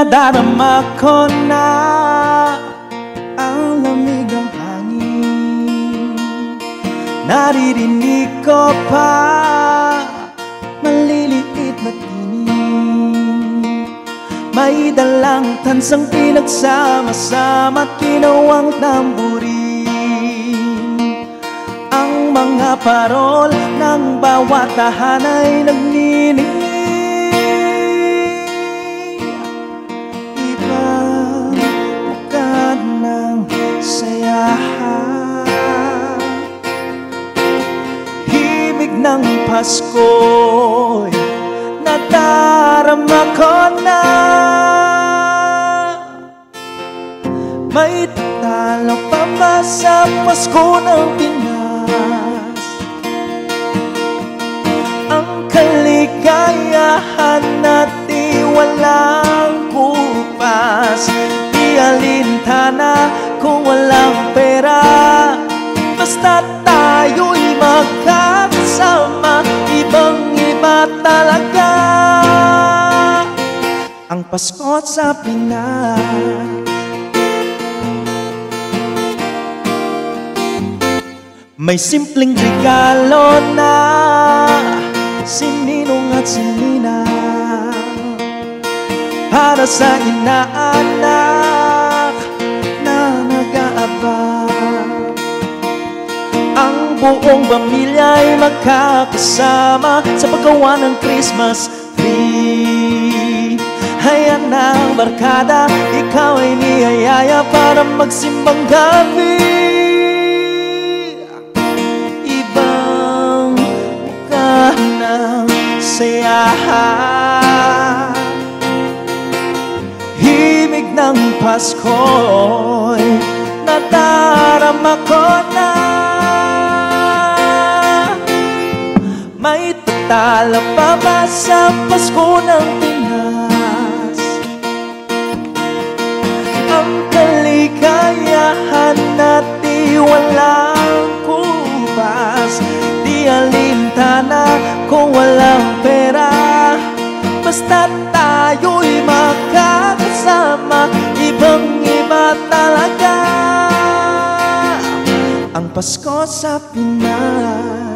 Nadarama ko na ang lamig ng hangin. Naririnig ko pa maliliit na tinig. May dalang tansang pinagsama-sama at ginawang tamburin. Ang mga parol ng bawat tahanay nagniningning. Himig ng Pasko'y nadarama ko na. May talo pa ba sa Pasko ng Pinas? Ang kaligayahan at di walang kupas. Di alintana kung walang pera, basta tayo'y magkakasama. Ibang-iba talaga ang Pasko sa Pinas. May simpleng regalo na si Ninong at si Nina para sa inaanak na nag-aabang. Ang buong pamilya'y magkakasama sa paggawa ng Christmas tree. Hayan ng barkada, ikaw ay niyayaya para magsimbang gabi. Ibang mukha ng sayahan. Himig ng Pasko'y nadarama ko na. May tatala pa ba sa Pasko ng Pinas? Ang kaligayahan at di walang kupas. Di alintana kung walang pera, basta tayo'y magkakasama. Ibang-iba talaga ang Pasko sa Pinas.